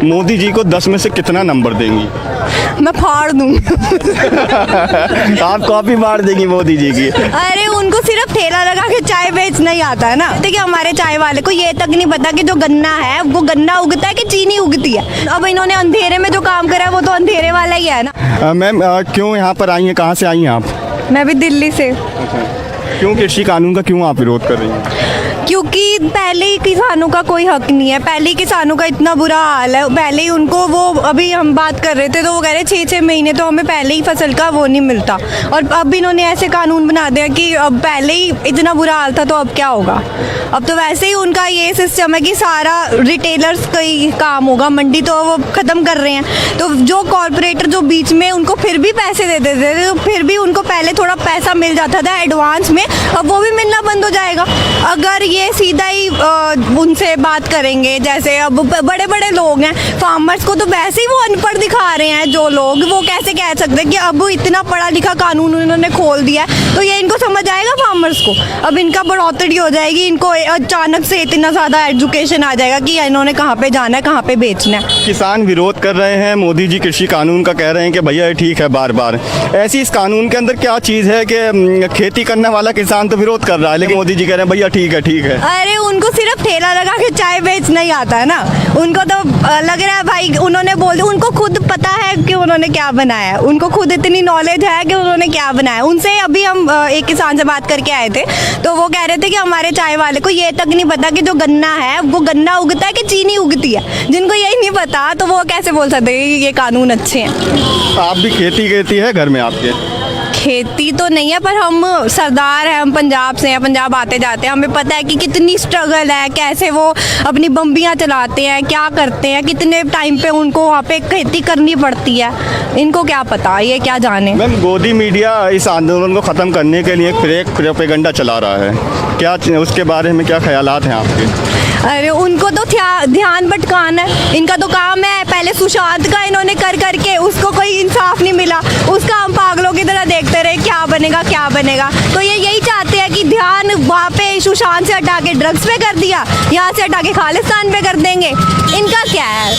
मोदी जी को 10 में से कितना नंबर देंगी? मैं फाड़ दूंगी। आप कॉपी मार देंगी मोदी जी की? अरे उनको सिर्फ ठेला लगा के चाय बेचना ही आता है ना। देखिए हमारे चाय वाले को ये तक नहीं पता कि जो गन्ना है वो गन्ना उगता है कि चीनी उगती है। अब इन्होंने अंधेरे में जो काम करा है वो तो अंधेरे वाला ही है ना। मैम क्यों यहाँ पर आई हैं, कहाँ से आई हैं आप? मैं भी दिल्ली से। क्यों कृषि कानून का क्यों आप विरोध कर रही हैं? क्योंकि पहले ही किसानों का कोई हक नहीं है, पहले ही किसानों का इतना बुरा हाल है। पहले ही उनको वो अभी हम बात कर रहे थे तो वो कह रहे 6-6 महीने तो हमें पहले ही फसल का वो नहीं मिलता, और अब इन्होंने ऐसे कानून बना दिया कि अब पहले ही इतना बुरा हाल था तो अब क्या होगा। अब तो वैसे ही उनका ये सिस्टम है कि सारा रिटेलर्स का ही काम होगा, मंडी तो वो ख़त्म कर रहे हैं। तो जो कॉरपोरेटर जो बीच में उनको फिर भी पैसे दे देते थे, तो फिर भी उनको पहले थोड़ा पैसा मिल जाता था एडवांस में, अब वो भी मिलना बंद हो जाएगा। अगर ये सीधा ही उनसे बात करेंगे, जैसे अब बड़े बड़े लोग हैं, फार्मर्स को तो वैसे ही वो अनपढ़ दिखा रहे हैं जो लोग, वो कैसे कह सकते हैं कि अब इतना पढ़ा लिखा कानून उन्होंने खोल दिया है तो ये इनको समझ आएगा फार्मर्स को? अब इनका बढ़ोतरी हो जाएगी, इनको अचानक से इतना ज़्यादा एजुकेशन आ जाएगा कि इन्होंने कहाँ पे जाना है, कहाँ पे बेचना है। किसान विरोध कर रहे हैं, मोदी जी कृषि कानून का कह रहे हैं कि भैया ये ठीक है बार बार। ऐसी इस कानून के अंदर क्या चीज़ है कि खेती करने वाला किसान तो विरोध कर रहा है लेकिन मोदी जी कह रहे हैं भैया ठीक है ठीक है? अरे उनको सिर्फ ठेला लगा के चाय बेचना ही आता है ना। उनको तो लग रहा है भाई उन्होंने बोल दिया, उनको खुद पता है कि उन्होंने क्या बनाया है, उनको खुद इतनी नॉलेज है कि उन्होंने क्या बनाया। उनसे अभी हम एक किसान से बात करके आए थे तो वो कह रहे थे कि हमारे चाय वाले को ये तक नहीं पता कि जो गन्ना है वो गन्ना उगता है कि चीनी उगती है। जिनको यही नहीं पता तो वो कैसे बोल सकते हैं कि ये कानून अच्छे हैं। आप भी खेती है घर में आपके? खेती तो नहीं है, पर हम सरदार हैं, हम पंजाब से हैं, पंजाब आते जाते हैं, हमें पता है कि कितनी स्ट्रगल है, कैसे वो अपनी बम्बियाँ चलाते हैं, क्या करते हैं, कितने टाइम पे उनको वहाँ पे खेती करनी पड़ती है। इनको क्या पता, ये क्या जाने। मैम गोदी मीडिया इस आंदोलन को ख़त्म करने के लिए फेक प्रोपेगेंडा चला रहा है, क्या उसके बारे में क्या ख्यालात हैं आपके? अरे उनको तो ध्यान भटकाना है, इनका तो काम है। पहले सुशांत का इन्होंने कर करके उसको कोई इंसाफ नहीं मिला, उसका हम पागलों की तरह देखते रहे क्या बनेगा क्या बनेगा। तो ये यही चाहते हैं कि ध्यान वहाँ पे सुशांत से हटा के ड्रग्स पे कर दिया, यहाँ से हटा के खालिस्तान पे कर देंगे। इनका क्या है?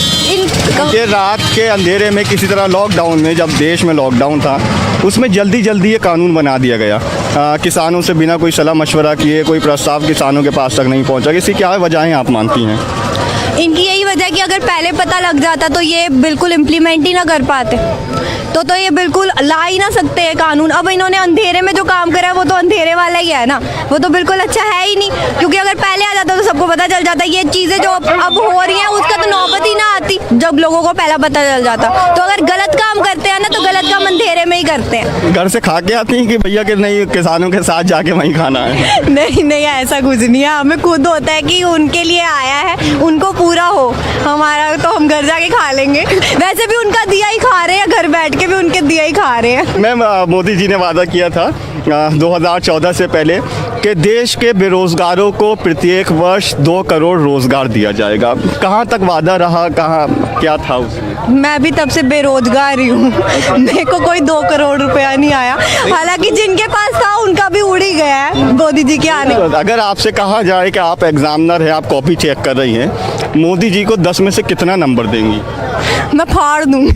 ये रात के अंधेरे में किसी तरह लॉकडाउन में, जब देश में लॉकडाउन था उसमें जल्दी ये कानून बना दिया गया, किसानों से बिना कोई सलाह मशवरा किए, कोई प्रस्ताव किसानों के पास तक नहीं पहुंचा। इसकी क्या वजहें आप मानती हैं? इनकी यही वजह है कि अगर पहले पता लग जाता तो ये बिल्कुल इम्प्लीमेंट ही ना कर पाते, तो ये बिल्कुल ला ही ना सकते हैं कानून। अब इन्होंने अंधेरे में जो काम करा है वो तो अंधेरे वाला ही है ना, वो तो बिल्कुल अच्छा है ही नहीं। क्योंकि अगर पहले आ जाता तो सबको पता चल जाता। ये चीज़ें जो अब हो रही हैं उसका तो नौबत ही ना आती जब लोगों को पहला पता चल जाता। तो अगर गलत काम करते हैं ना तो गलत काम अंधेरे में ही करते हैं। घर से खा के आती हैं कि भैया कि नहीं किसानों के साथ जाके वहीं खाना है? नहीं ऐसा कुछ नहीं है, हमें खुद होता है कि उनके लिए आया है, उनको पूरा हो, हमारा तो हम घर जाके खा लेंगे। वैसे भी उनका दिया ही खा रहे हैं, घर बैठ के भी उनके दिया ही खा रहे हैं। मैम मोदी जी ने वादा किया था 2014 से पहले कि देश के बेरोजगारों को प्रत्येक वर्ष 2 करोड़ रोजगार दिया जाएगा। कहाँ तक वादा रहा, कहाँ क्या था उसमें? मैं भी तब से बेरोजगार ही हूँ, मेरे को कोई 2 करोड़ रुपया नहीं आया। हालांकि जिनके पास था उनका भी उड़ ही गया है मोदी जी के आने। अगर आपसे कहा जाए कि आप एग्जामिनर हैं, आप कॉपी चेक कर रही हैं, मोदी जी को 10 में से कितना नंबर देंगी? मैं फाड़ दूंगी।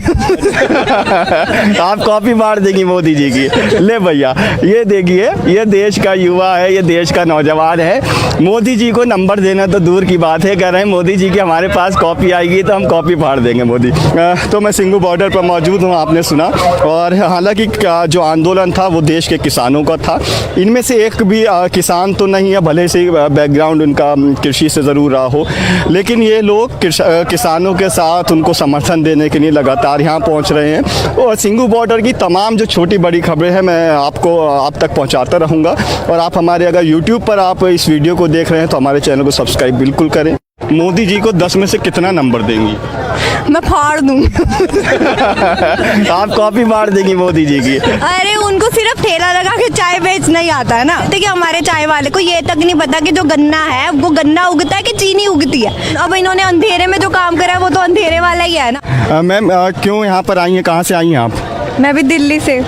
आप कॉपी मार देंगी मोदी जी की? ले भैया ये देखिए, ये देश का युवा है, ये देश का नौजवान है, मोदी जी को नंबर देना तो दूर की बात है, कह रहे हैं मोदी जी की हमारे पास कॉपी आएगी तो हम कॉपी फाड़ देंगे मोदी। तो मैं सिंघू बॉर्डर पर मौजूद हूँ, आपने सुना। और हालांकि जो आंदोलन था वो देश के किसानों का था, इनमें से एक भी किसान तो नहीं है, भले से बैकग्राउंड उनका कृषि से ज़रूर रहा हो, लेकिन ये लोग किसानों के साथ उनको समर्थन देने के लिए लगातार यहाँ पहुँच रहे हैं। और सिंघू बॉर्डर की तमाम जो छोटी बड़ी खबरें हैं मैं आपको आप तक पहुँचाता रहूँगा। और आप हमारे अगर YouTube पर आप इस वीडियो को देख रहे हैं तो हमारे चैनल को सब्सक्राइब बिल्कुल करें। मोदी जी को 10 में से कितना नंबर देंगी? मैं फाड़ दूंगी। आप कॉपी मार देंगी मोदी जी की? अरे उनको सिर्फ ठेला लगा के चाय बेचना ही आता है ना। देखिए हमारे चाय वाले को ये तक नहीं पता कि जो गन्ना है वो गन्ना उगता है कि चीनी उगती है। अब इन्होंने अंधेरे में जो काम करा है वो तो अंधेरे वाला ही है ना। मैम क्यों यहाँ पर आई हैं, कहाँ से आई हैं आप? मैं भी दिल्ली से।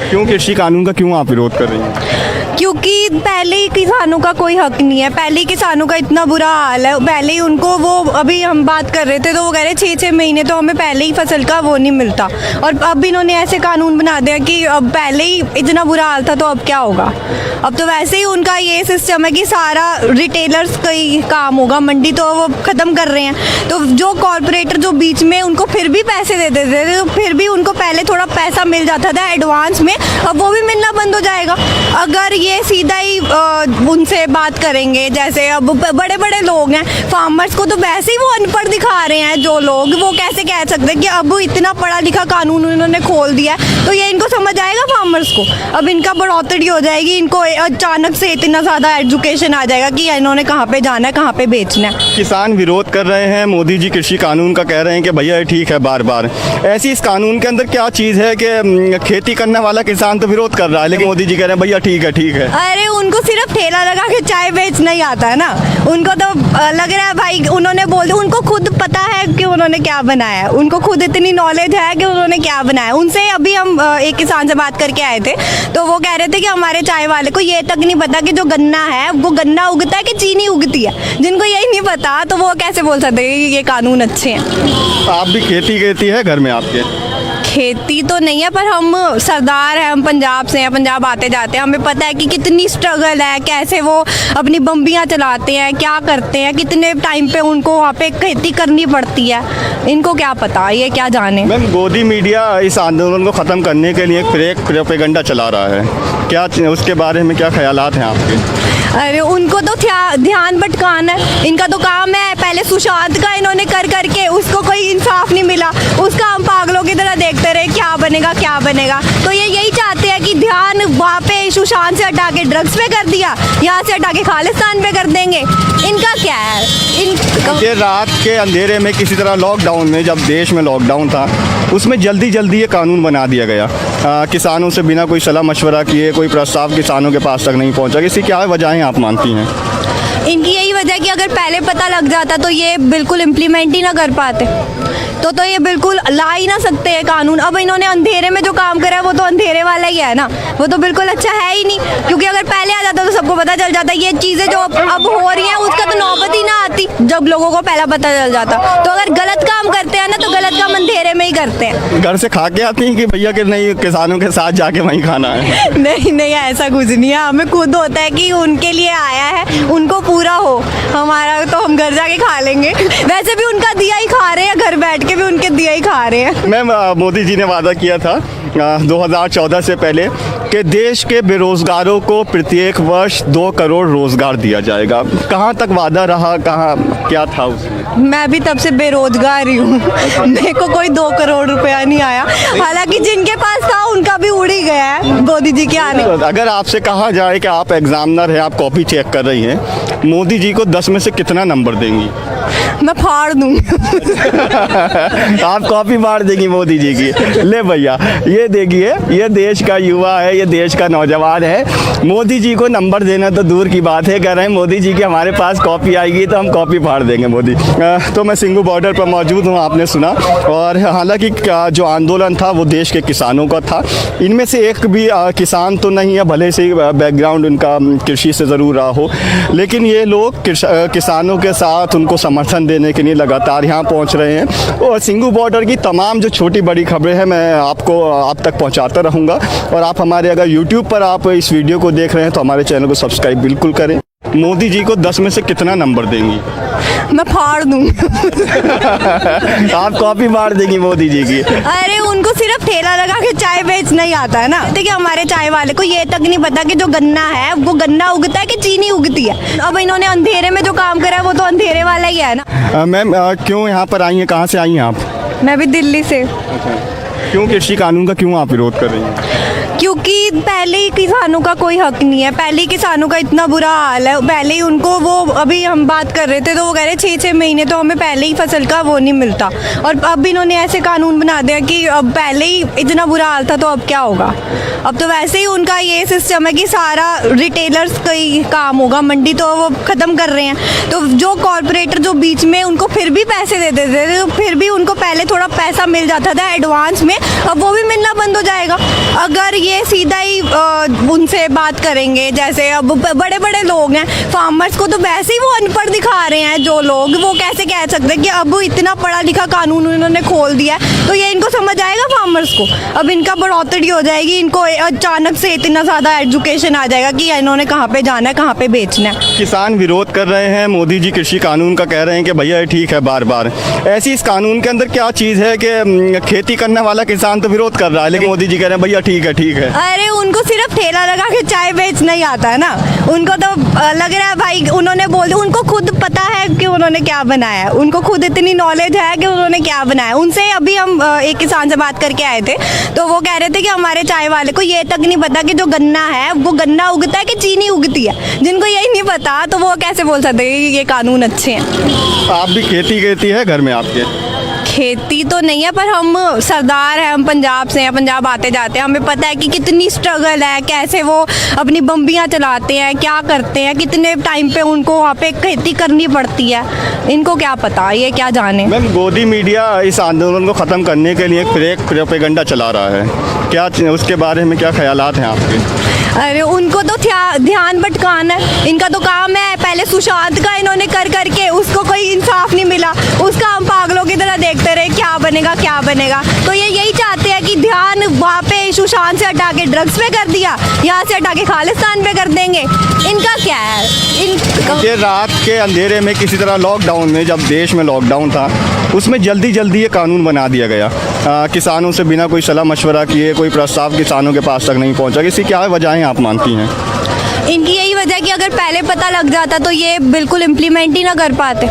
क्यों कृषि कानून का क्यों आप विरोध कर रही हैं? क्योंकि पहले ही किसानों का कोई हक नहीं है, पहले ही किसानों का इतना बुरा हाल है। पहले ही उनको वो अभी हम बात कर रहे थे तो वो कह रहे 6-6 महीने तो हमें पहले ही फसल का वो नहीं मिलता। और अब इन्होंने ऐसे कानून बना दिया कि अब पहले ही इतना बुरा हाल था तो अब क्या होगा। अब तो वैसे ही उनका ये सिस्टम है कि सारा रिटेलर्स का ही काम होगा, मंडी तो वो ख़त्म कर रहे हैं। तो जो कॉरपोरेटर जो बीच में उनको फिर भी पैसे दे देते थे, तो फिर भी उनको पहले थोड़ा पैसा मिल जाता था एडवांस में, अब वो भी मिलना बंद हो जाएगा। अगर ये सीधा ही उनसे बात करेंगे, जैसे अब बड़े बड़े लोग हैं, फार्मर्स को तो वैसे ही वो अनपढ़ दिखा रहे हैं जो लोग, वो कैसे कह सकते हैं कि अब इतना पढ़ा लिखा कानून इन्होंने खोल दिया है तो ये इनको समझ आएगा फार्मर्स को। अब इनका बढ़ोतरी हो जाएगी, इनको अचानक से इतना ज़्यादा एजुकेशन आ जाएगा कि इन्होंने कहाँ पे जाना है, कहाँ पे बेचना है। किसान विरोध कर रहे हैं, मोदी जी कृषि कानून का कह रहे हैं कि भैया ये ठीक है बार बार। ऐसी इस कानून के अंदर क्या चीज़ है कि खेती करने वाला किसान तो विरोध कर रहा है लेकिन मोदी जी कह रहे हैं भैया ठीक है ठीक है। अरे उनको सिर्फ ठेला लगा के चाय बेचना ही आता है ना, उनको तो लग रहा है भाई उन्होंने बोल दिया, उनको खुद पता है कि उन्होंने क्या बनाया है, उनको खुद इतनी नॉलेज है कि उन्होंने क्या बनाया। उनसे अभी हम एक किसान से बात करके आए थे तो वो कह रहे थे कि हमारे चाय वाले को ये तक नहीं पता कि जो गन्ना है वो गन्ना उगता है कि चीनी उगती है। जिनको यही नहीं पता तो वो कैसे बोल सकते हैं कि ये कानून अच्छे हैं। आप भी खेती है घर में आपके? खेती तो नहीं है पर हम सरदार हैं, हम पंजाब से हैं, पंजाब आते जाते हैं, हमें पता है कि कितनी स्ट्रगल है, कैसे वो अपनी बम्बियाँ चलाते हैं, क्या करते हैं, कितने टाइम पे उनको वहाँ पे खेती करनी पड़ती है। इनको क्या पता, ये क्या जाने। मैम गोदी मीडिया इस आंदोलन को ख़त्म करने के लिए एक प्रोपेगेंडा चला रहा है, क्या उसके बारे में क्या ख्यालात हैं आपके? अरे उनको तो ध्यान भटकाना है, इनका तो काम है। पहले सुशांत का इन्होंने कर करके उसको कोई इंसाफ नहीं मिला, उसका हम पागलों की तरह देखते रहे क्या बनेगा क्या बनेगा। तो ये यही चाहते हैं कि ध्यान वहाँ पे सुशांत से हटा के ड्रग्स पे कर दिया, यहाँ से हटा के खालिस्तान पे कर देंगे। इनका क्या है? ये रात के अंधेरे में किसी तरह लॉकडाउन में, जब देश में लॉकडाउन था उसमें जल्दी ये कानून बना दिया गया। किसानों से बिना कोई सलाह मशवरा किए कोई प्रस्ताव किसानों के पास तक नहीं पहुंचा। इसकी क्या वजहें आप मानती हैं? इनकी यही वजह है कि अगर पहले पता लग जाता तो ये बिल्कुल इम्प्लीमेंट ही ना कर पाते, तो ये बिल्कुल ला ही ना सकते हैं कानून। अब इन्होंने अंधेरे में जो काम करा है वो तो अंधेरे वाला ही है ना, वो तो बिल्कुल अच्छा है ही नहीं। क्योंकि अगर पहले आ जाता तो सबको पता चल जाता। ये चीज़ें जो अब हो रही हैं उसका तो नौबत ही ना आती जब लोगों को पहला पता चल जाता। तो अगर गलत काम करते हैं ना तो गलत काम अंधेरे में ही करते हैं। घर से खा के आती हैं कि भैया कि नहीं किसानों के साथ जाके वहीं खाना है? नहीं ऐसा कुछ नहीं है, हमें खुद होता है कि उनके लिए आया है, उनको पूरा हो, हमारा तो हम घर जाके खा लेंगे। वैसे भी उनका दिया ही खा रहे हैं, घर बैठ के भी उनके दिया ही खा रहे हैं। मैम मोदी जी ने वादा किया था 2014 से पहले कि देश के बेरोजगारों को प्रत्येक वर्ष 2 करोड़ रोजगार दिया जाएगा। कहाँ तक वादा रहा, कहाँ क्या था उसमें? मैं भी तब से बेरोजगार ही हूँ, मेरे को कोई 2 करोड़ रुपया नहीं आया। हालांकि जिनके पास था उनका भी उड़ ही गया है मोदी जी के आने। अगर आपसे कहा जाए कि आप एग्जामिनर हैं, आप कॉपी चेक कर रही हैं, मोदी जी को 10 में से कितना नंबर देंगी? मैं फाड़ दूंगी। आप कॉपी मार देंगी मोदी जी की? ले भैया ये देखिए, ये देश का युवा है, ये देश का नौजवान है। मोदी जी को नंबर देना तो दूर की बात है, कह रहे हैं मोदी जी की हमारे पास कॉपी आएगी तो हम कॉपी फाड़ देंगे मोदी। तो मैं सिंघू बॉर्डर पर मौजूद हूँ, आपने सुना। और हालांकि जो आंदोलन था वो देश के किसानों का था। इनमें से एक भी किसान तो नहीं है, भले से बैकग्राउंड उनका कृषि से ज़रूर रहा हो, लेकिन ये लोग किसानों के साथ उनको समर्थन देने के लिए लगातार यहाँ पहुँच रहे हैं। और सिंघू बॉर्डर की तमाम जो छोटी बड़ी खबरें हैं मैं आपको आप तक पहुँचाता रहूँगा। और आप हमारे अगर YouTube पर आप इस वीडियो को देख रहे हैं तो हमारे चैनल को सब्सक्राइब बिल्कुल करें। मोदी जी को 10 में से कितना नंबर देंगी? मैं फाड़ दूंगी। आप कॉपी मार देंगी मोदी जी की? अरे उनको सिर्फ ठेला लगा के चाय बेचना ही आता है ना। देखिए हमारे चाय वाले को ये तक नहीं पता कि जो गन्ना है वो गन्ना उगता है कि चीनी उगती है। अब इन्होंने अंधेरे में जो काम करा है वो तो अंधेरे वाला ही है ना। मैम क्यों यहाँ पर आई हैं, कहाँ से आई हैं आप? मैं भी दिल्ली से। क्यों कृषि कानून का क्यों आप विरोध कर रही हैं? क्योंकि पहले ही किसानों का कोई हक नहीं है, पहले ही किसानों का इतना बुरा हाल है। पहले ही उनको वो अभी हम बात कर रहे थे तो वो कह रहे 6-6 महीने तो हमें पहले ही फसल का वो नहीं मिलता। और अब इन्होंने ऐसे कानून बना दिया कि अब पहले ही इतना बुरा हाल था तो अब क्या होगा। अब तो वैसे ही उनका ये सिस्टम है कि सारा रिटेलर्स का ही काम होगा, मंडी तो वो ख़त्म कर रहे हैं। तो जो कॉरपोरेटर जो बीच में उनको फिर भी पैसे दे देते थे, तो फिर भी उनको पहले थोड़ा पैसा मिल जाता था एडवांस में, अब वो भी मिलना बंद हो जाएगा। अगर ये सीधा सीधा ही उनसे बात करेंगे। जैसे अब बड़े बड़े लोग हैं, फार्मर्स को तो वैसे ही वो अनपढ़ दिखा रहे हैं जो लोग, वो कैसे कह सकते हैं कि अब इतना पढ़ा लिखा कानून इन्होंने खोल दिया है तो ये इनको समझ आएगा फार्मर्स को। अब इनका बढ़ोतरी हो जाएगी, इनको अचानक से इतना ज़्यादा एजुकेशन आ जाएगा कि इन्होंने कहाँ पे जाना है, कहाँ पे बेचना है। किसान विरोध कर रहे हैं मोदी जी कृषि कानून का, कह रहे हैं कि भैया ये ठीक है बार बार। ऐसी इस कानून के अंदर क्या चीज़ है कि खेती करने वाला किसान तो विरोध कर रहा है लेकिन मोदी जी कह रहे हैं भैया ठीक है ठीक है। अरे उनको सिर्फ ठेला लगा के चाय बेचना ही आता है ना, उनको तो लग रहा है भाई उन्होंने बोल दिया, उनको खुद पता है कि उन्होंने क्या बनाया है, उनको खुद इतनी नॉलेज है कि उन्होंने क्या बनाया। उनसे अभी हम एक किसान से बात करके आए थे तो वो कह रहे थे कि हमारे चाय वाले को ये तक नहीं पता कि जो गन्ना है वो गन्ना उगता है कि चीनी उगती है। जिनको यही नहीं पता तो वो कैसे बोल सकते हैं कि ये कानून अच्छे हैं। आप भी खेती है घर में आपके? खेती तो नहीं है पर हम सरदार हैं, हम पंजाब से हैं, पंजाब आते जाते हैं, हमें पता है कि कितनी स्ट्रगल है, कैसे वो अपनी बम्बियाँ चलाते हैं, क्या करते हैं, कितने टाइम पे उनको वहाँ पे खेती करनी पड़ती है। इनको क्या पता, ये क्या जाने। मैम गोदी मीडिया इस आंदोलन को ख़त्म करने के लिए एक फेक प्रोपेगेंडा चला रहा है, क्या उसके बारे में क्या ख्यालात हैं आपके? अरे उनको तो ध्यान भटकाना है, इनका तो काम है। पहले सुशांत का इन्होंने कर करके उसको कोई इंसाफ नहीं मिला, उसका हम पागलों की तरह देखते रहे क्या बनेगा क्या बनेगा। तो ये यही चाहते हैं कि ध्यान वहाँ पे सुशांत से हटा के ड्रग्स पे कर दिया, यहाँ से हटा के खालिस्तान पे कर देंगे। इनका क्या है? देर रात के अंधेरे में किसी तरह लॉकडाउन में, जब देश में लॉकडाउन था उसमें जल्दी ये कानून बना दिया गया। किसानों से बिना कोई सलाह मशवरा किए कोई प्रस्ताव किसानों के पास तक नहीं पहुंचा। इसकी क्या वजहें आप मानती हैं? इनकी यही वजह कि अगर पहले पता लग जाता तो ये बिल्कुल इम्प्लीमेंट ही ना कर पाते,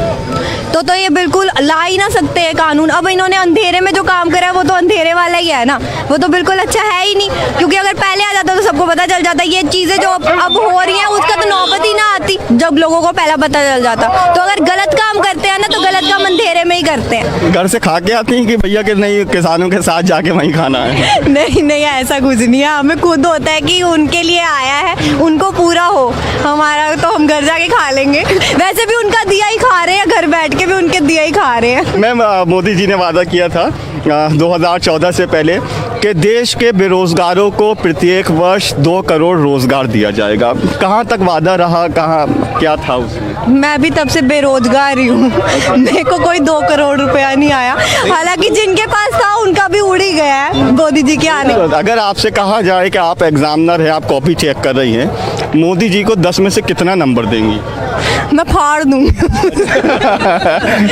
तो ये बिल्कुल ला ही ना सकते हैं कानून। अब इन्होंने अंधेरे में जो काम करा है वो तो अंधेरे वाला ही है ना, वो तो बिल्कुल अच्छा है ही नहीं। क्योंकि अगर पहले आ जाता तो सबको पता चल जाता। ये चीज़ें जो अब हो रही हैं उसका तो नौबत ही ना आती जब लोगों को पहला पता चल जाता। तो अगर गलत काम करते हैं ना तो गलत काम अंधेरे में ही करते हैं। घर से खा के आती हैं कि भैया कि नहीं किसानों के साथ जाके वहीं खाना है? नहीं ऐसा कुछ नहीं है, हमें खुद होता है कि उनके लिए आया है, उनको पूरा हो। हमारा तो हम घर जाके खा लेंगे, वैसे भी उनका दिया ही खा रहे हैं, घर बैठ के भी उनके दिया ही खा रहे हैं। मैम मोदी जी ने वादा किया था 2014 से पहले कि देश के बेरोजगारों को प्रत्येक वर्ष 2 करोड़ रोजगार दिया जाएगा। कहाँ तक वादा रहा, कहाँ क्या था उसमें? मैं भी तब से बेरोजगार ही हूँ, मेरे को कोई 2 करोड़ रुपया नहीं आया। हालांकि जिनके पास था उनका भी उड़ ही गया है मोदी जी के आने। अगर आपसे कहा जाए कि आप एग्जामिनर हैं, आप कॉपी चेक कर रही हैं, मोदी जी को 10 में से कितना नंबर देंगी? मैं फाड़ दूंगी।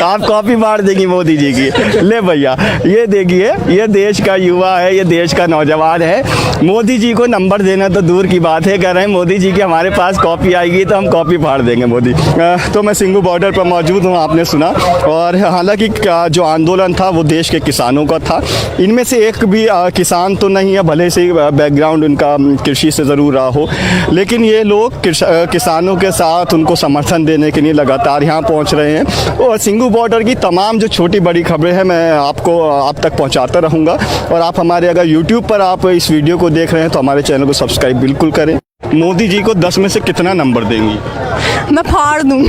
आप कॉपी मार देंगी मोदी जी की? ले भैया ये देखिए, ये देश का युवा है, ये देश का नौजवान है। मोदी जी को नंबर देना तो दूर की बात है, कह रहे हैं मोदी जी की हमारे पास कॉपी आएगी तो हम कॉपी फाड़ देंगे मोदी। तो मैं सिंघू बॉर्डर पर मौजूद हूँ, आपने सुना। और हालांकि जो आंदोलन था वो देश के किसानों का था। इनमें से एक भी किसान तो नहीं है, भले से बैकग्राउंड उनका कृषि से ज़रूर रहा हो, लेकिन ये लोग किसानों के साथ उनको समर्थन देने के लिए लगातार यहाँ पहुँच रहे हैं। और सिंघू बॉर्डर की तमाम जो छोटी बड़ी खबरें हैं मैं आपको आप तक पहुँचाता रहूँगा। और आप हमारे अगर यूट्यूब पर आप इस वीडियो को देख रहे हैं तो हमारे चैनल को सब्सक्राइब बिल्कुल करें। मोदी जी को 10 में से कितना नंबर देंगी? मैं फाड़ दूंगी।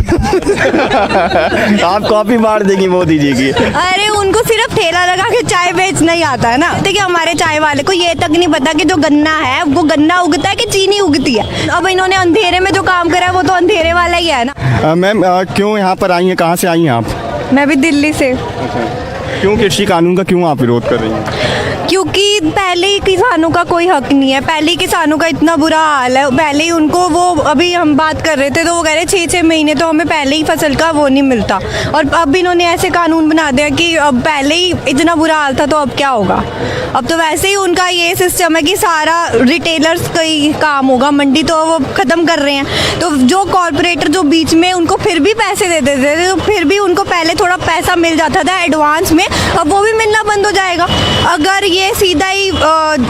आप कॉपी मार देंगी मोदी जी की? अरे उनको सिर्फ ठेला लगा के चाय बेचना ही आता है ना। देखिए हमारे चाय वाले को ये तक नहीं पता कि जो गन्ना है वो गन्ना उगता है कि चीनी उगती है। अब इन्होंने अंधेरे में जो काम करा है वो तो अंधेरे वाला ही है ना। मैम क्यों यहाँ पर आई हैं, कहाँ से आई हैं आप? मैं भी दिल्ली से। क्यों कृषि कानून का क्यों आप विरोध कर रही हैं? क्योंकि पहले ही किसानों का कोई हक नहीं है, पहले ही किसानों का इतना बुरा हाल है। पहले ही उनको वो अभी हम बात कर रहे थे तो वो कह रहे 6-6 महीने तो हमें पहले ही फसल का वो नहीं मिलता। और अब इन्होंने ऐसे कानून बना दिया कि अब पहले ही इतना बुरा हाल था तो अब क्या होगा। अब तो वैसे ही उनका ये सिस्टम है कि सारा रिटेलर्स का ही काम होगा, मंडी तो वो ख़त्म कर रहे हैं। तो जो कॉरपोरेटर जो बीच में उनको फिर भी पैसे दे देते थे, तो फिर भी उनको पहले थोड़ा पैसा मिल जाता था एडवांस में, अब वो भी मिलना बंद हो जाएगा। अगर ये सीधा ही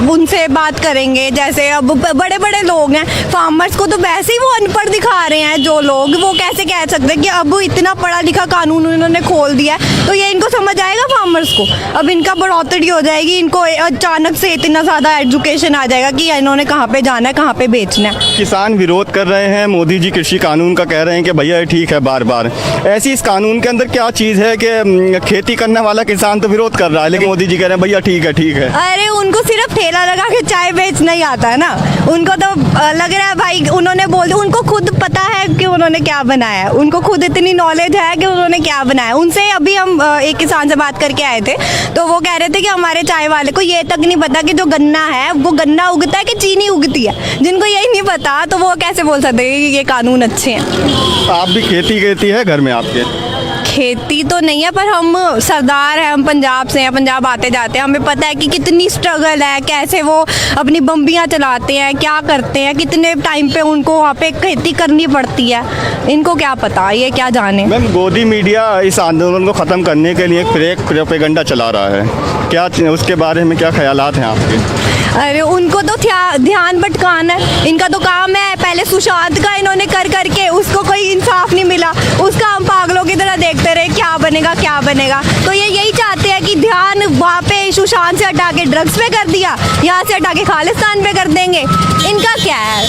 उनसे बात करेंगे, जैसे अब बड़े बड़े लोग हैं, फार्मर्स को तो वैसे ही वो अनपढ़ दिखा रहे हैं जो लोग, वो कैसे कह सकते हैं कि अब इतना पढ़ा लिखा कानून इन्होंने खोल दिया है तो ये इनको समझ आएगा फार्मर्स फार्मर्स को। अब इनका बढ़ोतरी हो जाएगी, इनको अचानक से इतना ज़्यादा एजुकेशन आ जाएगा कि इन्होंने कहाँ पे जाना है, कहाँ पे बेचना है। किसान विरोध कर रहे हैं, मोदी जी कृषि कानून का कह रहे हैं कि भैया ये ठीक है बार बार। ऐसी इस कानून के अंदर क्या चीज़ है कि खेती करने वाला किसान तो विरोध कर रहा है, लेकिन मोदी जी कह रहे हैं भैया ठीक है ठीक है। अरे उनको सिर्फ ठेला लगा के चाय बेचना ही आता है ना, उनको तो लग रहा है भाई उन्होंने बोल दिया, उनको खुद पता है कि उन्होंने क्या बनाया है, उनको खुद इतनी नॉलेज है कि उन्होंने क्या बनाया। उनसे अभी हम एक किसान से बात करके आए थे, तो वो कह रहे थे कि हमारे चाय वाले को ये तक नहीं पता कि जो गन्ना है वो गन्ना उगता है कि चीनी उगती है। जिनको यही नहीं पता तो वो कैसे बोल सकते हैं कि ये कानून अच्छे हैं। आप भी खेती है घर में आपके? खेती तो नहीं है, पर हम सरदार हैं, हम पंजाब से हैं, पंजाब आते जाते हैं, हमें पता है कि कितनी स्ट्रगल है, कैसे वो अपनी बम्बियाँ चलाते हैं, क्या करते हैं, कितने टाइम पे उनको वहाँ पे खेती करनी पड़ती है। इनको क्या पता, ये क्या जाने। मैम, गोदी मीडिया इस आंदोलन को ख़त्म करने के लिए एक फेक प्रोपेगेंडा चला रहा है, क्या उसके बारे में क्या ख्यालात हैं आपके? अरे उनको तो ध्यान भटकाना है, इनका तो काम है। पहले सुशांत का इन्होंने कर करके उसको कोई इंसाफ नहीं मिला, उसका हम पागलों की तरह देखते रहे क्या बनेगा क्या बनेगा। तो ये यही चाहते हैं कि ध्यान वहाँ पे सुशांत से हटा के ड्रग्स पे कर दिया, यहाँ से हटा के खालिस्तान पे कर देंगे। इनका क्या है?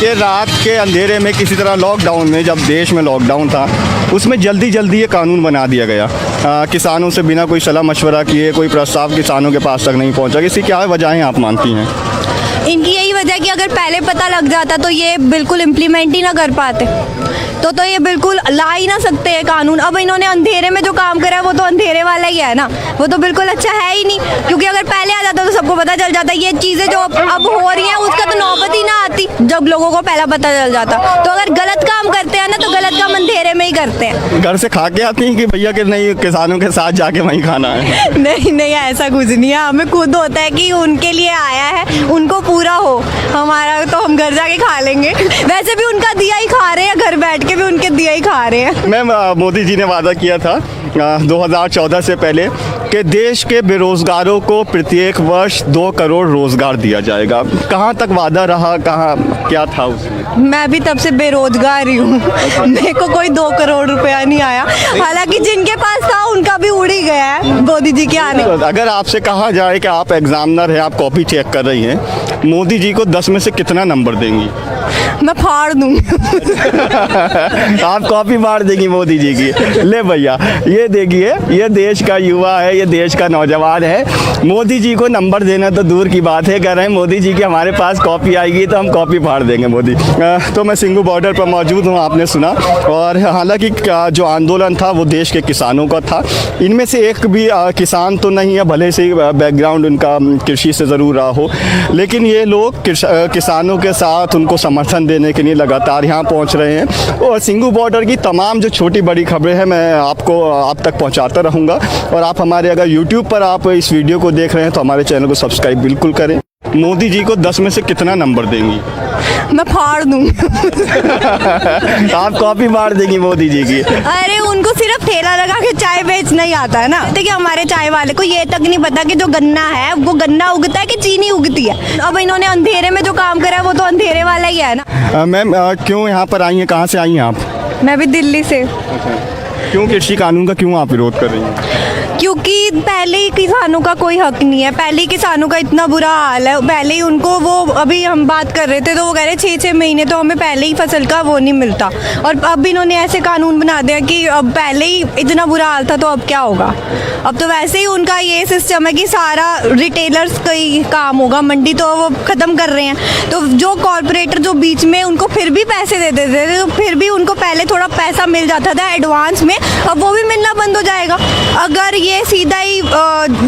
ये रात के अंधेरे में किसी तरह लॉकडाउन में, जब देश में लॉकडाउन था, उसमें जल्दी जल्दी ये कानून बना दिया गया। किसानों से बिना कोई सलाह मशवरा किए कोई प्रस्ताव किसानों के पास तक नहीं पहुंचा। इसकी क्या वजहें आप मानती हैं? इनकी यही वजह है कि अगर पहले पता लग जाता तो ये बिल्कुल इम्प्लीमेंट ही ना कर पाते, तो ये बिल्कुल ला ही ना सकते हैं कानून। अब इन्होंने अंधेरे में जो काम करा है वो तो अंधेरे वाला ही है ना, वो तो बिल्कुल अच्छा है ही नहीं। क्योंकि अगर पहले आ जाता तो सबको पता चल जाता। ये चीज़ें जो अब हो रही हैं उसका तो नौबत ही ना आती जब लोगों को पहला पता चल जाता। तो अगर गलत काम करते हैं ना तो गलत काम अंधेरे में ही करते हैं। घर से खा के आती हैं कि भैया कि नहीं किसानों के साथ जाके वहीं खाना है? नहीं नहीं, ऐसा कुछ नहीं है। हमें खुद होता है कि उनके लिए आया है, उनको पूरा हो। हमारा तो हम घर जाके खा लेंगे। वैसे भी उनका दिया ही खा रहे हैं, घर बैठ के भी उनके दिया ही खा रहे हैं। मैम, मोदी जी ने वादा किया था 2014 से पहले कि देश के बेरोजगारों को प्रत्येक वर्ष 2 करोड़ रोजगार दिया जाएगा। कहाँ तक वादा रहा, कहाँ क्या था उसमें? मैं भी तब से बेरोजगार ही हूँ, मेरे को कोई 2 करोड़ रुपया नहीं आया। हालांकि जिनके पास था उनका भी उड़ ही गया है मोदी जी के आने। अगर आपसे कहा जाए कि आप एग्जामिनर हैं, आप कॉपी चेक कर रही हैं, मोदी जी को 10 में से कितना नंबर देंगी? मैं फाड़ दूंगी। आप कॉपी मार देंगी मोदी जी की? ले भैया, ये देखिए, ये देश का युवा है, ये देश का नौजवान है। मोदी जी को नंबर देना तो दूर की बात है, कह रहे हैं मोदी जी की हमारे पास कॉपी आएगी तो हम कॉपी फाड़ देंगे मोदी। तो मैं सिंघू बॉर्डर पर मौजूद हूँ, आपने सुना। और हालांकि जो आंदोलन था वो देश के किसानों का था। इनमें से एक भी किसान तो नहीं है, भले से बैकग्राउंड उनका कृषि से ज़रूर रहा हो, लेकिन ये लोग किसानों के साथ उनको समर्थन देने के लिए लगातार यहाँ पहुँच रहे हैं। और सिंघू बॉर्डर की तमाम जो छोटी बड़ी खबरें हैं मैं आपको आप तक पहुँचाता रहूँगा। और आप हमारे अगर यूट्यूब पर आप इस वीडियो को देख रहे हैं तो हमारे चैनल को सब्सक्राइब बिल्कुल करें। मोदी जी को 10 में से कितना नंबर देंगी? मैं फाड़ दूंगी। आप कॉपी मार देंगी मोदी जी की? अरे उनको सिर्फ ठेला लगा के चाय बेचना ही आता है ना, कि हमारे चाय वाले को ये तक नहीं पता कि जो गन्ना है वो गन्ना उगता है कि चीनी उगती है। अब इन्होंने अंधेरे में जो काम करा है वो तो अंधेरे वाला ही है ना। मैम, क्यों यहाँ पर आई हैं, कहाँ से आई हैं आप? मैं भी दिल्ली से। क्यों कृषि कानून का क्यों आप विरोध कर रही हैं? क्योंकि पहले ही किसानों का कोई हक नहीं है, पहले ही किसानों का इतना बुरा हाल है। पहले ही उनको वो अभी हम बात कर रहे थे तो वो कह रहे 6-6 महीने तो हमें पहले ही फसल का वो नहीं मिलता। और अब इन्होंने ऐसे कानून बना दिया कि अब पहले ही इतना बुरा हाल था तो अब क्या होगा। अब तो वैसे ही उनका ये सिस्टम है कि सारा रिटेलर्स का ही काम होगा, मंडी तो वो ख़त्म कर रहे हैं। तो जो कॉरपोरेटर जो बीच में उनको फिर भी पैसे देते थे, तो फिर भी उनको पहले थोड़ा पैसा मिल जाता था एडवांस में, अब वो भी मिलना बंद हो जाएगा। अगर ये सीधा ही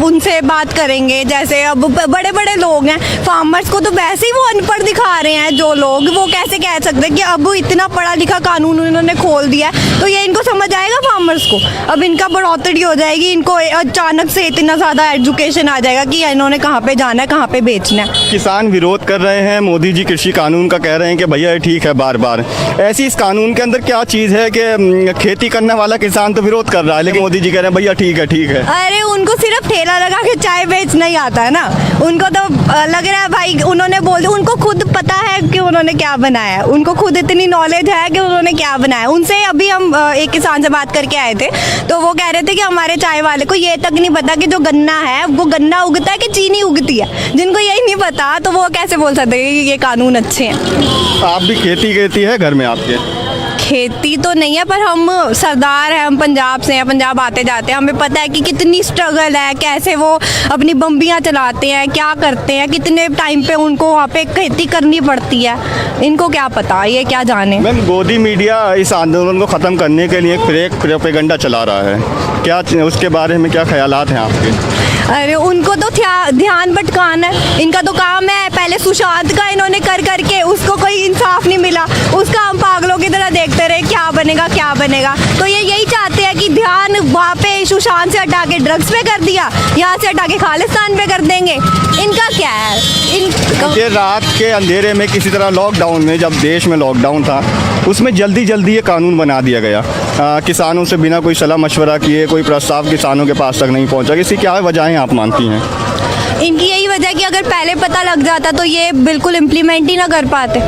उनसे बात करेंगे, जैसे अब बड़े बड़े लोग हैं, फार्मर्स को तो वैसे ही वो अनपढ़ दिखा रहे हैं जो लोग, वो कैसे कह सकते हैं कि अब इतना पढ़ा लिखा कानून उन्होंने खोल दिया है तो ये इनको समझ आएगा फार्मर्स को। अब इनका बढ़ोतरी हो जाएगी, इनको अचानक से इतना ज़्यादा एजुकेशन आ जाएगा कि इन्होंने कहाँ पे जाना है, कहाँ पे बेचना है। किसान विरोध कर रहे हैं, मोदी जी कृषि कानून का कह रहे हैं कि भैया ये ठीक है बार बार। ऐसी इस कानून के अंदर क्या चीज़ है कि खेती करने वाला किसान तो विरोध कर रहा है, लेकिन मोदी जी कह रहे हैं भैया ठीक है ठीक है? अरे उनको उनको सिर्फ ठेला लगा के चाय बेचना ही आता है ना। उनको तो लग रहा है भाई उन्होंने बोल दिया, उनको खुद पता है कि उन्होंने क्या बनाया है, उनको खुद इतनी नॉलेज है कि उन्होंने क्या बनाया है। उनसे अभी हम एक किसान से बात करके आए थे, तो वो कह रहे थे कि हमारे चाय वाले को ये तक नहीं पता कि जो गन्ना है वो गन्ना उगता है कि चीनी उगती है। जिनको यही नहीं पता तो वो कैसे बोल सकते हैं कि ये कानून अच्छे हैं। आप भी खेती है घर में आपके? खेती तो नहीं है, पर हम सरदार हैं, हम पंजाब से हैं, पंजाब आते जाते हैं, हमें पता है कि कितनी स्ट्रगल है, कैसे वो अपनी बम्बियाँ चलाते हैं, क्या करते हैं, कितने टाइम पे उनको वहाँ पे खेती करनी पड़ती है। इनको क्या पता, ये क्या जाने। मैम, गोदी मीडिया इस आंदोलन को ख़त्म करने के लिए एक फेक प्रोपेगेंडा चला रहा है, क्या उसके बारे में क्या ख्यालात हैं आपके? अरे उनको तो ध्यान भटकाना है, इनका तो काम है। पहले सुशांत का इन्होंने कर करके उसको कोई इंसाफ नहीं मिला, उसका हम पागलों की तरह देखते रहे, क्या बनेगा क्या बनेगा। तो ये यही चाहते हैं कि ध्यान वहाँ पे सुशांत से हटा के ड्रग्स पे कर दिया, यहाँ से हटा के खालिस्तान पे कर देंगे। इनका क्या है? ये रात के अंधेरे में किसी तरह लॉकडाउन में, जब देश में लॉकडाउन था, उसमें जल्दी जल्दी ये कानून बना दिया गया। किसानों से बिना कोई सलाह मशवरा किए कोई प्रस्ताव किसानों के पास तक नहीं पहुंचा। इसकी क्या वजहें आप मानती हैं? इनकी यही वजह है कि अगर पहले पता लग जाता तो ये बिल्कुल इम्प्लीमेंट ही ना कर पाते,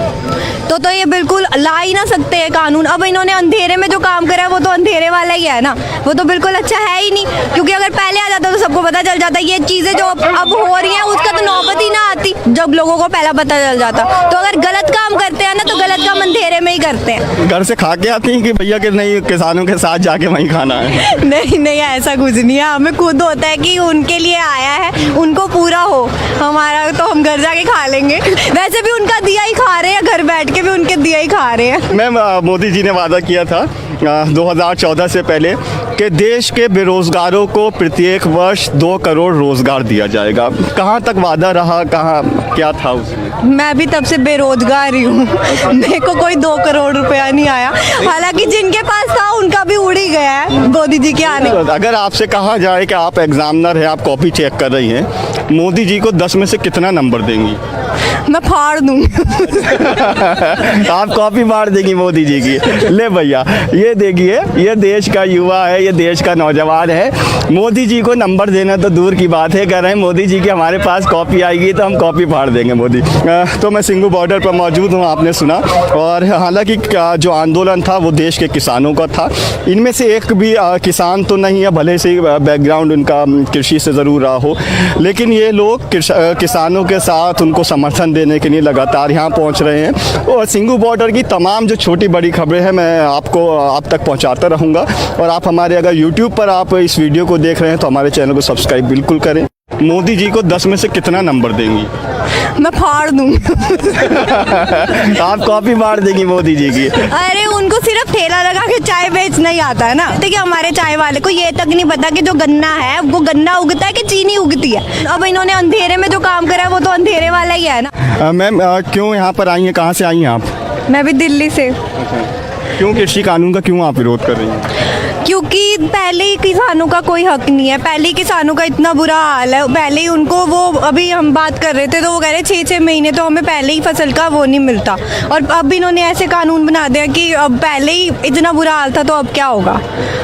तो ये बिल्कुल ला ही ना सकते हैं कानून। अब इन्होंने अंधेरे में जो काम करा है वो तो अंधेरे वाला ही है ना, वो तो बिल्कुल अच्छा है ही नहीं। क्योंकि अगर पहले आ जाता तो सबको पता चल जाता। ये चीज़ें जो अब हो रही हैं उसका तो नौबत ही ना आती जब लोगों को पहला पता चल जाता। तो अगर गलत काम करते हैं ना तो गलत काम अंधेरे में ही करते हैं। घर से खा के आती हैं कि भैया कि नहीं किसानों के साथ जाके वहीं खाना है? नहीं नहीं, ऐसा कुछ नहीं है। हमें खुद होता है कि उनके लिए आया है, उनको पूरा हो, हमारा तो हम घर जाके खा लेंगे। वैसे भी उनका दिया ही खा रहे हैं, घर बैठ के भी उनके दिया ही खा रहे हैं। मैम, मोदी जी ने वादा किया था 2014 से पहले कि देश के बेरोजगारों को प्रत्येक वर्ष 2 करोड़ रोजगार दिया जाएगा। कहाँ तक वादा रहा, कहाँ क्या था उसमें? मैं भी तब से बेरोजगार ही हूँ, मेरे को कोई 2 करोड़ रुपया नहीं आया। हालांकि जिनके पास था उनका भी उड़ ही गया है मोदी जी के आने। अगर आपसे कहा जाए कि आप एग्जामिनर हैं, आप कॉपी चेक कर रही हैं, मोदी जी को 10 में से कितना नंबर देंगी? मैं फाड़ दूंगी। आप कॉपी मार देंगी मोदी जी की? ले भैया, ये देखिए, ये देश का युवा है, ये देश का नौजवान है। मोदी जी को नंबर देना तो दूर की बात है, कह रहे हैं मोदी जी की हमारे पास कॉपी आएगी तो हम कॉपी फाड़ देंगे मोदी। तो मैं सिंघू बॉर्डर पर मौजूद हूँ, आपने सुना। और हालांकि जो आंदोलन था वो देश के किसानों का था। इनमें से एक भी किसान तो नहीं है, भले से बैकग्राउंड उनका कृषि से ज़रूर रहा हो, लेकिन ये लोग किसानों के साथ उनको समर्थन देने के लिए लगातार यहाँ पहुँच रहे हैं। और सिंघू बॉर्डर की तमाम जो छोटी बड़ी खबरें हैं मैं आपको आप तक पहुँचाता रहूँगा। और आप हमारे अगर यूट्यूब पर आप इस वीडियो को देख रहे हैं तो हमारे चैनल को सब्सक्राइब बिल्कुल करें। मोदी जी को 10 में से कितना नंबर देंगी? मैं फाड़ दूंगी। आप कॉपी मार देंगी मोदी जी की? अरे उनको सिर्फ ठेला लगा के चाय बेचना ही आता है ना। देखिए हमारे चाय वाले को ये तक नहीं पता कि जो गन्ना है वो गन्ना उगता है कि चीनी उगती है। अब इन्होंने अंधेरे में जो काम करा है वो तो अंधेरे वाला ही है ना। मैम, क्यों यहाँ पर आई हैं, कहाँ से आई हैं आप? मैं भी दिल्ली से। क्यों कृषि कानून का क्यों आप विरोध कर रही हैं? क्योंकि पहले ही किसानों का कोई हक नहीं है, पहले ही किसानों का इतना बुरा हाल है। पहले ही उनको वो अभी हम बात कर रहे थे तो वो कह रहे 6-6 महीने तो हमें पहले ही फसल का वो नहीं मिलता। और अब इन्होंने ऐसे कानून बना दिया कि अब पहले ही इतना बुरा हाल था तो अब क्या होगा।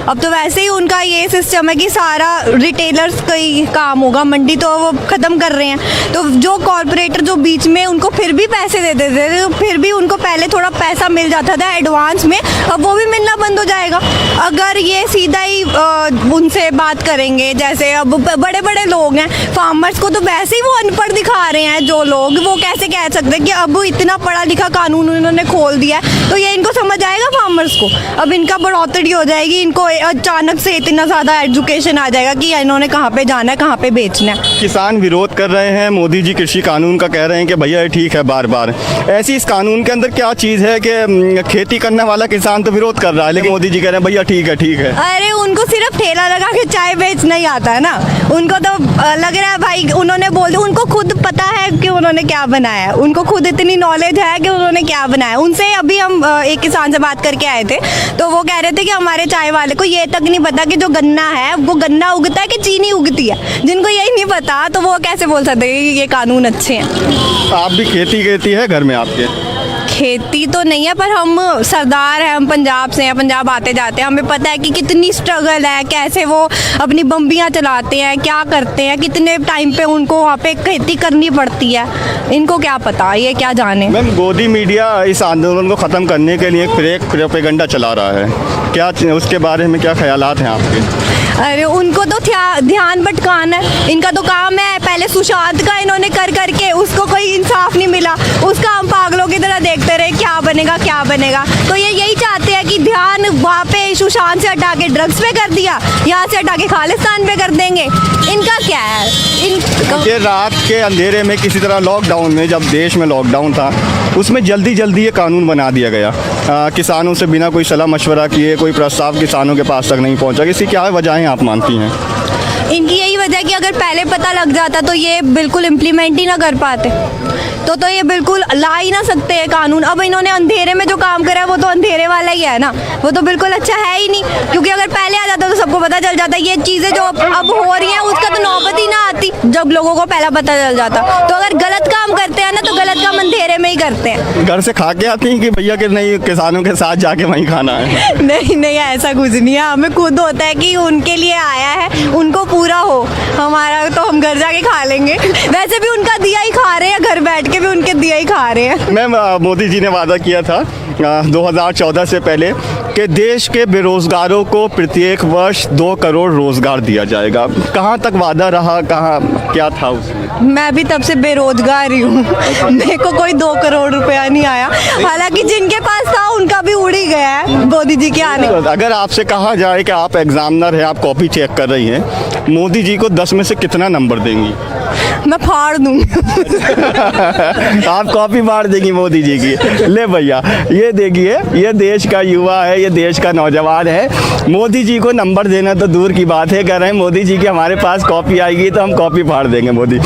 अब तो वैसे ही उनका ये सिस्टम है कि सारा रिटेलर्स का ही काम होगा, मंडी तो वो ख़त्म कर रहे हैं। तो जो कॉरपोरेटर जो बीच में उनको फिर भी पैसे देते थे तो फिर भी उनको पहले थोड़ा पैसा मिल जाता था एडवांस में, अब वो भी मिलना बंद हो जाएगा। अगर ये सीधा ही उनसे बात करेंगे, जैसे अब बड़े बड़े लोग हैं, फार्मर्स को तो वैसे ही वो अनपढ़ दिखा रहे हैं जो लोग, वो कैसे कह सकते हैं कि अब इतना पढ़ा लिखा कानून उन्होंने खोल दिया है तो ये इनको समझ आएगा फार्मर्स को? अब इनका बढ़ोतरी हो जाएगी, इनको अचानक से इतना ज़्यादा एजुकेशन आ जाएगा कि इन्होंने कहाँ पे जाना है, कहाँ पे बेचना है। किसान विरोध कर रहे हैं, मोदी जी कृषि कानून का कह रहे हैं कि भैया ये ठीक है बार बार। ऐसी इस कानून के अंदर क्या चीज़ है कि खेती करने वाला किसान तो विरोध कर रहा है लेकिन मोदी जी कह रहे हैं भैया ठीक है ठीक है? अरे उनको सिर्फ ठेला लगा के चाय बेचना ही आता है ना, उनको तो लग रहा है भाई उन्होंने बोल दिया, उनको खुद पता है कि उन्होंने क्या बनाया है, उनको खुद इतनी नॉलेज है कि उन्होंने क्या बनाया। उनसे अभी हम एक किसान से बात करके आए थे तो वो कह रहे थे कि हमारे चाय वाले को ये तक नहीं पता कि जो गन्ना है वो गन्ना उगता है कि चीनी उगती है। जिनको यही नहीं पता तो वो कैसे बोल सकते हैं कि ये कानून अच्छे हैं। आप भी खेती है घर में आपके? खेती तो नहीं है, पर हम सरदार हैं, हम पंजाब से हैं, पंजाब आते जाते हैं, हमें पता है कि कितनी स्ट्रगल है, कैसे वो अपनी बम्बियाँ चलाते हैं, क्या करते हैं, कितने टाइम पे उनको वहाँ पे खेती करनी पड़ती है। इनको क्या पता, ये क्या जाने। मैम, गोदी मीडिया इस आंदोलन को ख़त्म करने के लिए एक फेक प्रोपेगेंडा चला रहा है, क्या उसके बारे में क्या ख्यालात हैं आपके? अरे उनको तो ध्यान भटकाना है, इनका तो काम है। पहले सुशांत का इन्होंने कर करके उसको कोई इंसाफ नहीं मिला, उसका हम पागलों की तरह देखते रहे, क्या बनेगा क्या बनेगा। तो ये यही चाहते हैं कि ध्यान वहाँ पे सुशांत से हटा के ड्रग्स पे कर दिया, यहाँ से हटा के खालिस्तान पे कर देंगे। इनका क्या है? ये रात के अंधेरे में किसी तरह लॉकडाउन में, जब देश में लॉकडाउन था, उसमें जल्दी जल्दी ये कानून बना दिया गया। किसानों से बिना कोई सलाह मशवरा किए कोई प्रस्ताव किसानों के पास तक नहीं पहुंचा। इसकी क्या वजहें आप मानती हैं? इनकी यही वजह है कि अगर पहले पता लग जाता तो ये बिल्कुल इम्प्लीमेंट ही ना कर पाते, तो ये बिल्कुल ला ही ना सकते हैं कानून। अब इन्होंने अंधेरे में जो काम करा है वो तो अंधेरे वाला ही है ना, वो तो बिल्कुल अच्छा है ही नहीं। क्योंकि अगर पहले आ जाता तो सबको पता चल जाता। ये चीज़ें जो अब हो रही हैं उसका तो नौबत ही ना आती जब लोगों को पहला पता चल जाता। तो अगर गलत काम करते हैं ना तो गलत काम अंधेरे में ही करते हैं। घर से खा के आती हैं कि भैया कि नहीं किसानों के साथ जाके वहीं खाना है? नहीं नहीं, ऐसा कुछ नहीं है। हमें खुद होता है कि उनके लिए आया है, उनको पूरा हो, हमारा तो हम घर जाके खा लेंगे। वैसे भी उनका दिया ही खा रहे हैं, घर बैठ के भी उनके दिया ही खा रहे हैं। मैम, मोदी जी ने वादा किया था 2014 से पहले कि देश के बेरोजगारों को प्रत्येक वर्ष 2 करोड़ रोजगार दिया जाएगा। कहाँ तक वादा रहा, कहाँ क्या था उसमें? मैं भी तब से बेरोजगार ही हूँ, मेरे को कोई 2 करोड़ रुपया नहीं आया। हालांकि जिनके पास था उनका भी उड़ ही गया है मोदी जी के आने। अगर आपसे कहा जाए कि आप एग्जामिनर हैं, आप कॉपी चेक कर रही हैं, मोदी जी को 10 में से कितना नंबर देंगी? मैं फाड़ दूंगी। आप कॉपी मार देंगी मोदी जी की? ले भैया, ये देखिए, ये देश का युवा है, ये देश का नौजवान है। मोदी जी को नंबर देना तो दूर की बात है, कह रहे हैं मोदी जी की हमारे पास कॉपी आएगी तो हम कॉपी फाड़ देंगे मोदी।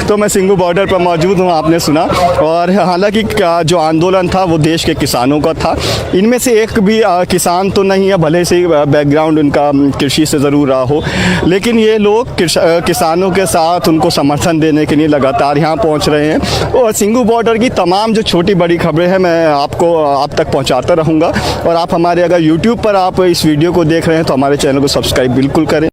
तो मैं सिंघू बॉर्डर पर मौजूद हूँ, आपने सुना। और हालांकि जो आंदोलन था वो देश के किसानों का था। इनमें से एक भी किसान तो नहीं है, भले से बैकग्राउंड उनका कृषि से ज़रूर रहा हो, लेकिन ये लोग किसानों के साथ उनको समर्थन देने के लिए लगातार यहाँ पहुँच रहे हैं। और सिंघू बॉर्डर की तमाम जो छोटी बड़ी खबरें हैं मैं आपको आप तक पहुँचाता रहूँगा। और आप हमारे अगर यूट्यूब पर आप इस वीडियो को देख रहे हैं तो हमारे चैनल को सब्सक्राइब बिल्कुल करें।